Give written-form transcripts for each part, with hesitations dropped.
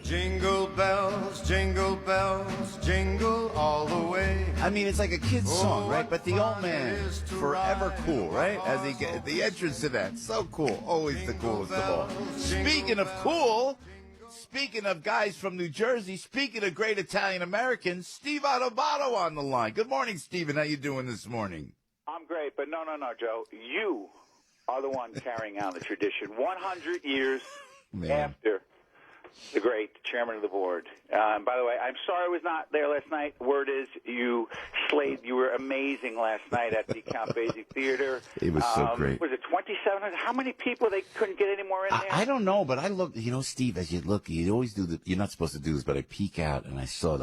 jingle bells, jingle all the way. I mean, it's like a kid's song, right? But the old man, forever cool, right? As he gets the entrance to that, so cool, always the coolest of all. Speaking of cool, speaking of guys from New Jersey, speaking of great Italian Americans, Steve Adubato on the line. Good morning, Steven. How you doing this morning? I'm great, but no, Joe. You are the one carrying on the tradition. 100 years after the great chairman of the board. By the way, I'm sorry I was not there last night. Word is you slayed. You were amazing last night at the Count Basie Theater. It was so great. Was it 2,700? How many people? They couldn't get any more in there? I don't know, but I looked, Steve, as you look, you always do you're not supposed to do this, but I peek out and I saw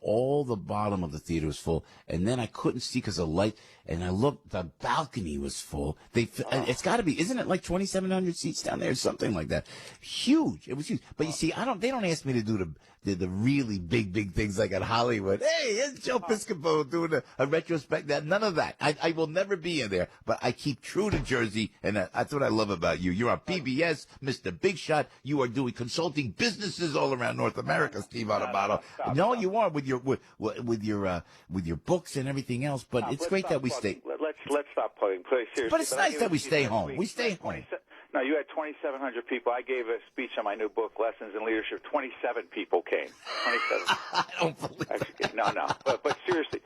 all the bottom of the theater was full, and then I couldn't see because of light, and I looked, the balcony was full. It's got to be, isn't it like 2,700 seats down there or something like that? Huge. It was huge. But you see, they don't ask me to do the really big things like at Hollywood. Hey, it's Joe Piscopo doing a retrospect. None of that. I will never be in there, but I keep true to Jersey, and that's what I love about you. You're on PBS, Mr. Big Shot. You are doing consulting businesses all around North America, Steve Adubato. No, you are with your books and everything else. But it's great that we stay. Let's stop plugging, please. Seriously. But it's nice that we stay home. We stay home. No, you had 2,700 people. I gave a speech on my new book, Lessons in Leadership. 27 people came. 27. I don't believe that. No. But seriously.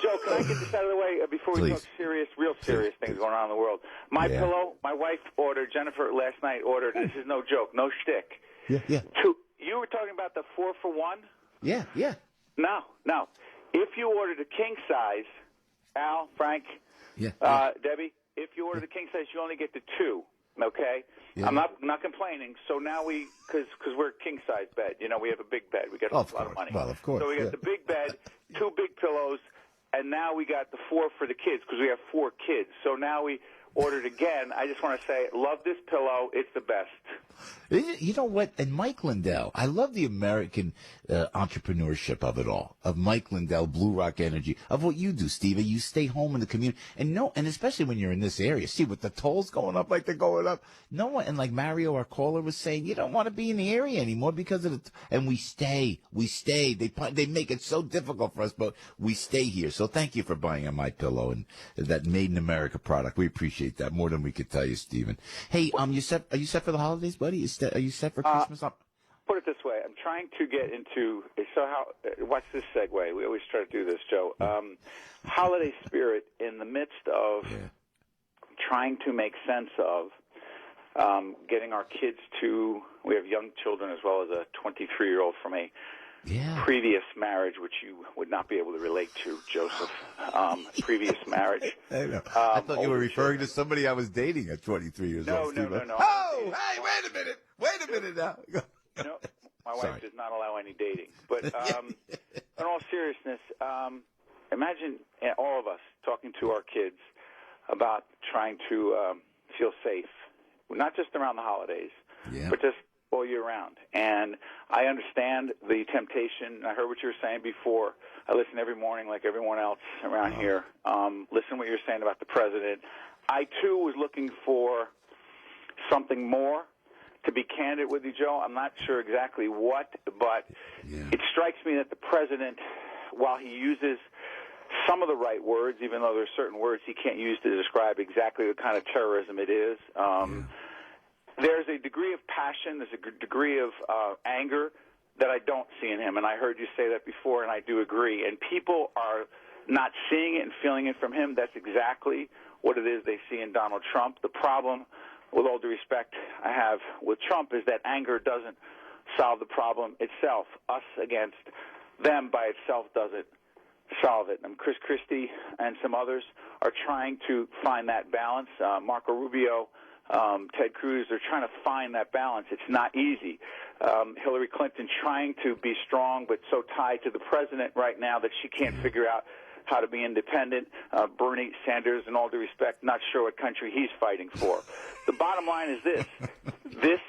Joe, can I get this out of the way before we talk real serious things going on in the world? My pillow, my wife ordered, Jennifer last night ordered, this is no joke, no shtick. Yeah. You were talking about the 4 for 1? Yeah. No. If you ordered a king size, Al, Frank, Debbie, if you order the king size, you only get the 2. Okay, yeah. I'm not complaining. So now because we're a king size bed, we have a big bed. We got a lot of money. Well, of course. So we got the big bed, 2 big pillows, and now we got the 4 for the kids because we have 4 kids. So now we ordered again. I just want to say, love this pillow. It's the best. You know what? And Mike Lindell, I love the American entrepreneurship of it all, of Mike Lindell, Blue Rock Energy, of what you do, Stevie. You stay home in the community. And especially when you're in this area. See, with the tolls going up like they're going up, no one, and like Mario, our caller, was saying, you don't want to be in the area anymore because of it. And we stay. They make it so difficult for us, but we stay here. So thank you for buying a My Pillow and that Made in America product. We appreciate that more than we could tell you, Stephen. Hey, are you set for the holidays, buddy? Are you set for Christmas? Put it this way. I'm trying to get into, watch this segue. We always try to do this, Joe. Holiday spirit in the midst of trying to make sense of getting our kids we have young children as well as a 23-year-old from a previous marriage, which you would not be able to relate to, Joseph. Previous marriage. I know. I thought you were referring to somebody I was dating at 23 years old. No. Oh, hey, wait a minute now. No, my wife does not allow any dating. But in all seriousness, imagine all of us talking to our kids about trying to feel safe, not just around the holidays, but just all year round. And I understand the temptation. I heard what you were saying before. I listen every morning like everyone else around here. Listen what you're saying about the president. I, too, was looking for something more. To be candid with you, Joe, I'm not sure exactly what, but it strikes me that the president, while he uses some of the right words, even though there are certain words he can't use to describe exactly the kind of terrorism it is, there's a degree of passion, there's a degree of anger that I don't see in him, and I heard you say that before, and I do agree. And people are not seeing it and feeling it from him. That's exactly what it is they see in Donald Trump. The problem, with all due respect I have with Trump, is that anger doesn't solve the problem itself. Us against them by itself doesn't solve it. And Chris Christie and some others are trying to find that balance. Marco Rubio, Ted Cruz, they're trying to find that balance. It's not easy. Hillary Clinton trying to be strong but so tied to the president right now that she can't figure out how to be independent. Bernie Sanders, in all due respect, not sure what country he's fighting for. The bottom line is this. This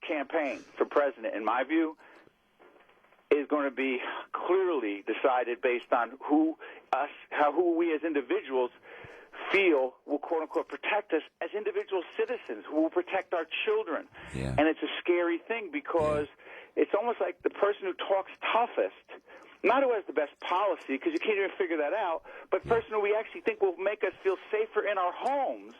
campaign for president, in my view, is going to be clearly decided based on who we as individuals feel will, quote-unquote, protect us as individual citizens, who will protect our children. And it's a scary thing because it it's almost like the person who talks toughest, not who has the best policy, because you can't even figure that out, but the person who we actually think will make us feel safer in our homes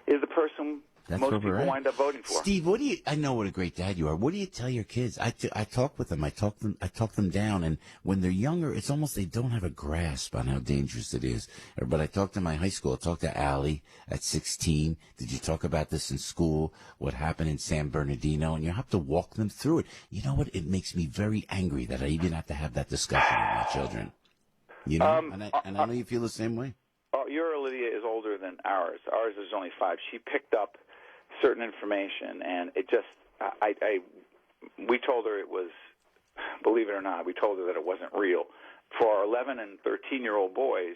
is the person most people wind up voting for. Steve, I know what a great dad you are. What do you tell your kids? I talk with them. I talk them down. And when they're younger, it's almost they don't have a grasp on how dangerous it is. But I talk to my high school. I talked to Allie at 16. Did you talk about this in school? What happened in San Bernardino? And you have to walk them through it. You know what? It makes me very angry that I even have to have that discussion with my children. You know, and I know you feel the same way. Oh, your Lydia is older than ours. Ours is only 5. She picked up certain information, and it just, we told her it was, believe it or not, we told her that it wasn't real. For our 11 and 13-year-old boys,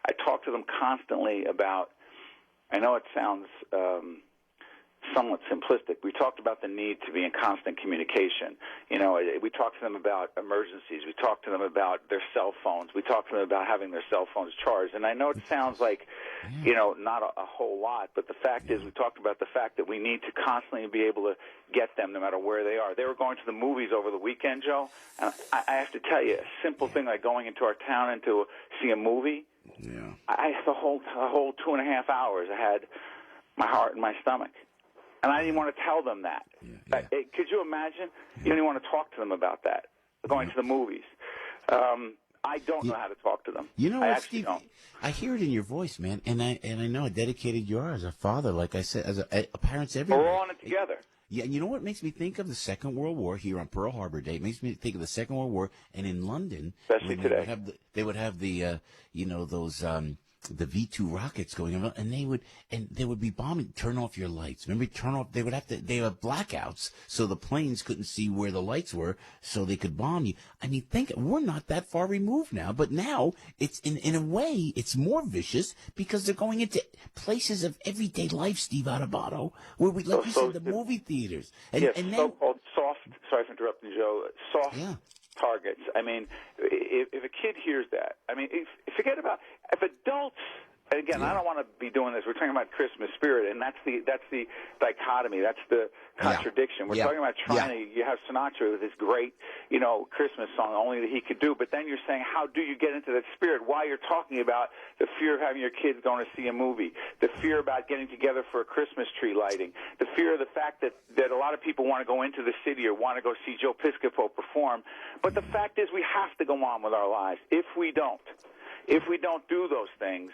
I talk to them constantly about, I know it sounds somewhat simplistic. We talked about the need to be in constant communication. You know, we talked to them about emergencies. We talked to them about their cell phones. We talked to them about having their cell phones charged. And I know it sounds like, you know, not a whole lot, but the fact is we talked about the fact that we need to constantly be able to get them no matter where they are. They were going to the movies over the weekend, Joe, and I have to tell you, a simple thing like going into our town and to see a movie, the whole 2.5 hours I had my heart in my stomach. And I didn't want to tell them that. Could you imagine? You don't even want to talk to them about that, going to the movies. I don't know how to talk to them. You know, I actually Steve, don't. I hear it in your voice, man, and I know how dedicated you are as a father, like I said, as a parents everywhere. We're all in it together. Yeah, and you know what makes me think of the Second World War here on Pearl Harbor Day? It makes me think of the Second World War, and in London, especially today, they would have the you know, those the V2 rockets going around, and they would be bombing. Turn off your lights. Remember, they would they have blackouts, so the planes couldn't see where the lights were, so they could bomb you. I mean, we're not that far removed now, but now it's in a way it's more vicious because they're going into places of everyday life, Steve Adubato, where we, like you said, the movie theaters, and so-called soft. Sorry for interrupting, Joe. Soft. Yeah. Targets. I mean, if a kid hears that, I mean, forget about if adults. And again, I don't want to be doing this. We're talking about Christmas spirit, and that's the dichotomy. That's the contradiction. We're talking about trying to. You have Sinatra with his great, you know, Christmas song, only that he could do. But then you're saying, how do you get into that spirit? While you're talking about the fear of having your kids going to see a movie, the fear about getting together for a Christmas tree lighting, the fear of the fact that a lot of people want to go into the city or want to go see Joe Piscopo perform. But the fact is, we have to go on with our lives. If we don't do those things,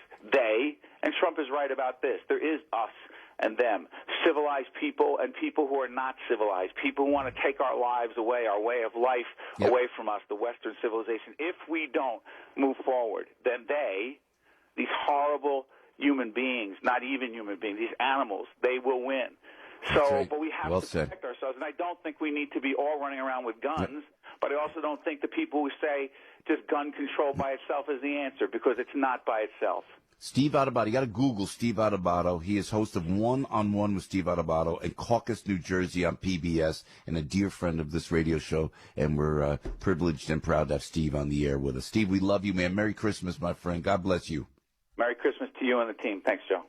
and Trump is right about this, there is us and them, civilized people and people who are not civilized, people who want to take our lives away, our way of life away from us, the Western civilization. If we don't move forward, then these horrible human beings, not even human beings, these animals, they will win. So, but we have to protect ourselves, and I don't think we need to be all running around with guns, but I also don't think the people who say just gun control by itself is the answer, because it's not by itself. Steve Adubato, you got to Google Steve Adubato. He is host of One-on-One with Steve Adubato in Caucus, New Jersey on PBS, and a dear friend of this radio show, and we're privileged and proud to have Steve on the air with us. Steve, we love you, man. Merry Christmas, my friend. God bless you. Merry Christmas to you and the team. Thanks, Joe.